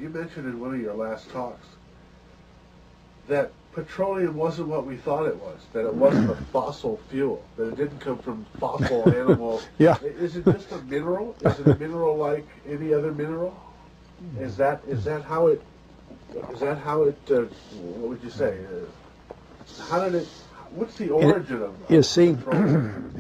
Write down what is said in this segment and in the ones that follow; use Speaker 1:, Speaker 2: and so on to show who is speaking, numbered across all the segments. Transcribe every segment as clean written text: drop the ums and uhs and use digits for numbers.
Speaker 1: You mentioned in one of your last talks that petroleum wasn't what we thought it was, that it wasn't a fossil fuel, that it didn't come from fossil animals.
Speaker 2: Yeah.
Speaker 1: Is it just a mineral? Is it a mineral like any other mineral? Is that how it, what would you say? How did it, what's the origin of
Speaker 2: You see,
Speaker 1: petroleum?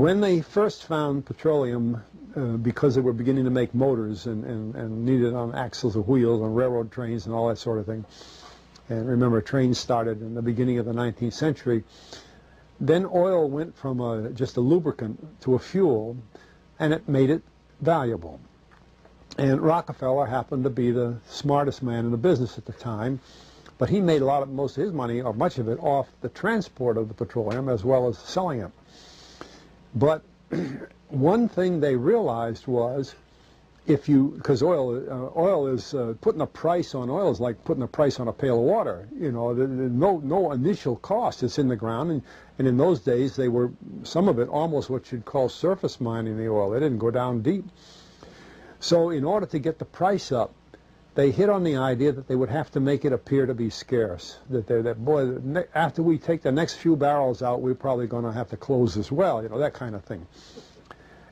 Speaker 2: When they first found petroleum, because they were beginning to make motors and needed on axles of wheels on railroad trains and all that sort of thing, and remember trains started in the beginning of the 19th century, then oil went from just a lubricant to a fuel, and it made it valuable. And Rockefeller happened to be the smartest man in the business at the time, but he made most of his money, or much of it, off the transport of the petroleum as well as selling it. But one thing they realized was, because oil is putting a price on oil is like putting a price on a pail of water. You know, no initial cost. It's in the ground, and in those days they were, some of it almost what you'd call surface mining the oil. They didn't go down deep. So in order to get the price up, they hit on the idea that they would have to make it appear to be scarce. Boy, after we take the next few barrels out, we're probably going to have to close as well, you know, that kind of thing.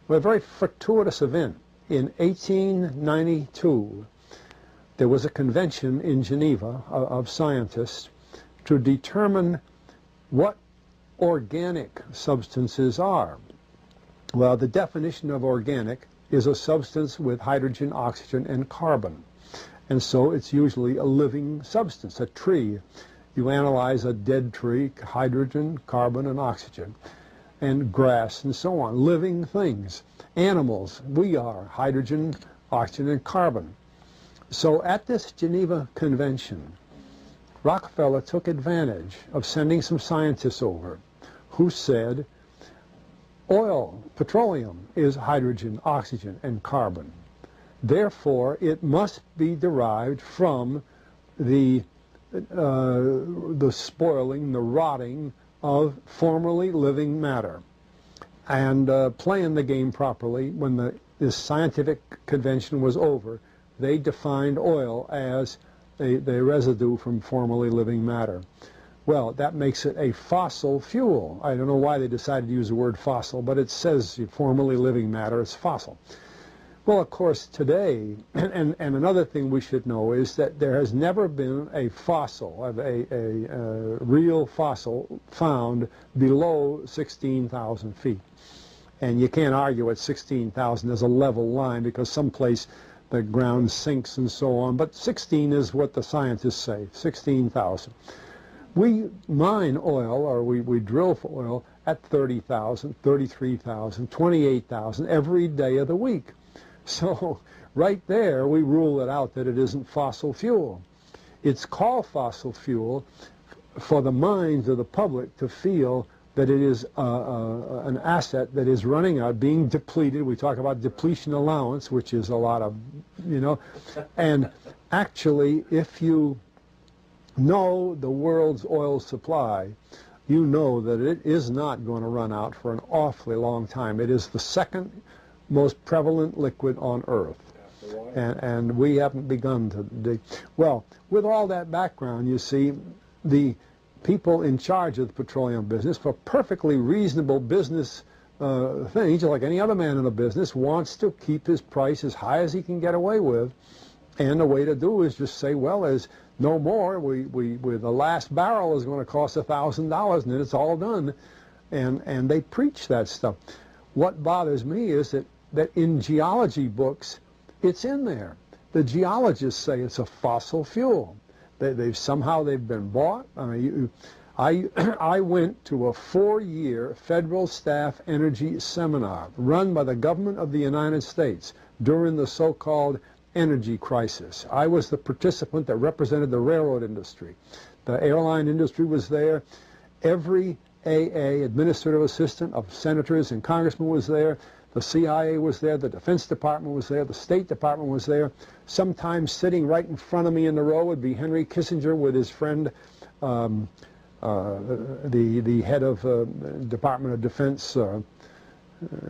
Speaker 2: Well, a very fortuitous event. In 1892, there was a convention in Geneva of scientists to determine what organic substances are. Well, the definition of organic is a substance with hydrogen, oxygen, and carbon. And so it's usually a living substance, a tree. You analyze a dead tree, hydrogen, carbon, and oxygen, and grass and so on, living things. Animals, we are hydrogen, oxygen, and carbon. So at this Geneva Convention, Rockefeller took advantage of sending some scientists over who said, oil, petroleum, is hydrogen, oxygen, and carbon. Therefore, it must be derived from the spoiling, the rotting of formerly living matter. And playing the game properly, when this scientific convention was over, they defined oil as the residue from formerly living matter. Well, that makes it a fossil fuel. I don't know why they decided to use the word fossil, but it says formerly living matter, it's fossil. Well, of course, today, and another thing we should know is that there has never been a fossil, a real fossil, found below 16,000 feet. And you can't argue at 16,000 as a level line, because someplace the ground sinks and so on. But 16 is what the scientists say, 16,000. We mine oil, or we drill for oil, at 30,000, 33,000, 28,000 every day of the week. So right there we rule it out that it isn't fossil fuel. It's called fossil fuel for the minds of the public to feel that it is an asset that is running out, being depleted. We talk about depletion allowance, which is a lot of, you know, and actually if you know the world's oil supply, you know that it is not going to run out for an awfully long time. It is the second most prevalent liquid on Earth. And we haven't begun to dig. Well, with all that background, you see, the people in charge of the petroleum business, for perfectly reasonable business things, just like any other man in a business, wants to keep his price as high as he can get away with. And the way to do is just say, well, there's no more. The last barrel is going to cost $1,000, and then it's all done. And they preach that stuff. What bothers me is that in geology books, it's in there. The geologists say it's a fossil fuel. They've been bought. I mean, I went to a 4-year federal staff energy seminar run by the government of the United States during the so-called energy crisis. I was the participant that represented the railroad industry. The airline industry was there. Every AA, administrative assistant of senators and congressmen, was there. The CIA was there, the Defense Department was there, the State Department was there. Sometimes sitting right in front of me in the row would be Henry Kissinger with his friend, the head of Department of Defense.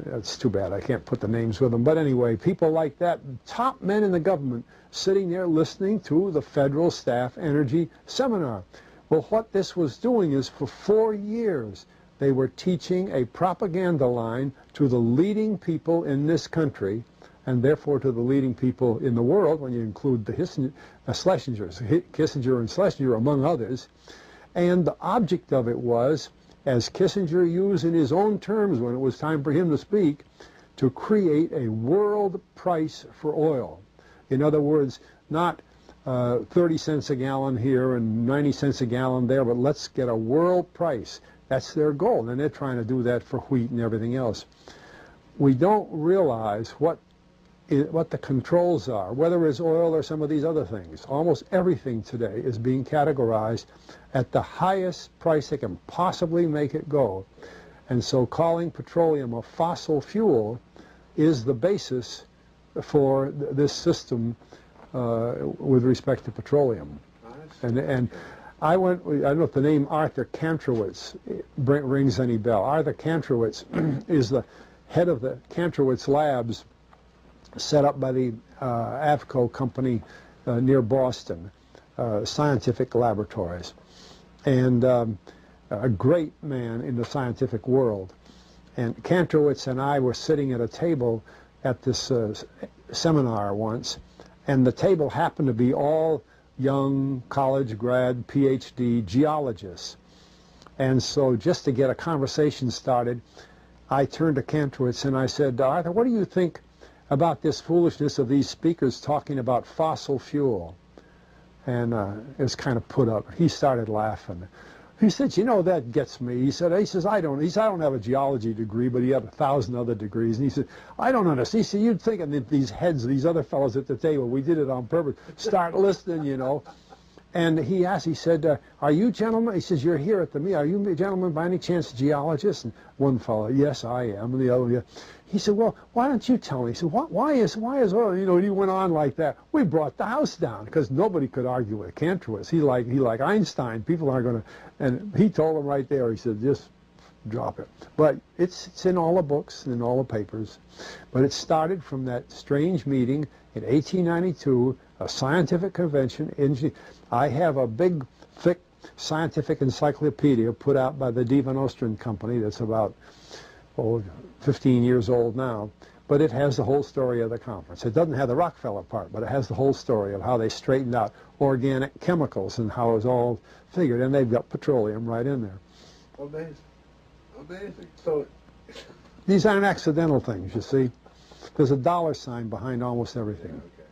Speaker 2: It's too bad I can't put the names with them. But anyway, people like that, top men in the government, sitting there listening to the Federal Staff Energy Seminar. Well, what this was doing is for 4 years, they were teaching a propaganda line to the leading people in this country, and therefore to the leading people in the world, when you include the Schlesingers, Kissinger and Schlesinger, among others. And the object of it was, as Kissinger used in his own terms when it was time for him to speak, to create a world price for oil. In other words, not 30 cents a gallon here and 90 cents a gallon there, but let's get a world price. That's their goal, and they're trying to do that for wheat and everything else. We don't realize what the controls are, whether it's oil or some of these other things. Almost everything today is being categorized at the highest price they can possibly make it go. And so calling petroleum a fossil fuel is the basis for this system with respect to petroleum. And I don't know if the name Arthur Kantrowitz rings any bell. Arthur Kantrowitz is the head of the Kantrowitz Labs set up by the Avco company near Boston, scientific laboratories. And a great man in the scientific world. And Kantrowitz and I were sitting at a table at this seminar once, and the table happened to be all young college grad, PhD geologists. And so just to get a conversation started, I turned to Kantrowitz and I said, Arthur, what do you think about this foolishness of these speakers talking about fossil fuel? And it was kind of put up. He started laughing. He said, you know, that gets me. He says, I don't have a geology degree, but he had 1,000 other degrees. And he said, I don't understand. He said, you'd think that these heads, these other fellows at the table, we did it on purpose, start listening, you know. And he asked, he said, are you gentlemen? He says, you're here at the meeting. Are you gentlemen by any chance geologists? And one fellow, yes, I am. And the other, yeah. He said, well, why don't you tell me? He said, why is oil? You know, and he went on like that. We brought the house down because nobody could argue with Kantrowitz. He like Einstein. People aren't going to. And he told them right there. He said, just drop it. But it's in all the books and in all the papers. But it started from that strange meeting in 1892, a scientific convention. I have a big, thick scientific encyclopedia put out by the Divan Ostrin Company that's about 15 years old now, but it has the whole story of the conference. It doesn't have the Rockefeller part, but it has the whole story of how they straightened out organic chemicals and how it was all figured, and they've got petroleum right in there.
Speaker 1: Amazing. Amazing. So
Speaker 2: these aren't accidental things, you see. There's a dollar sign behind almost everything.
Speaker 1: Okay.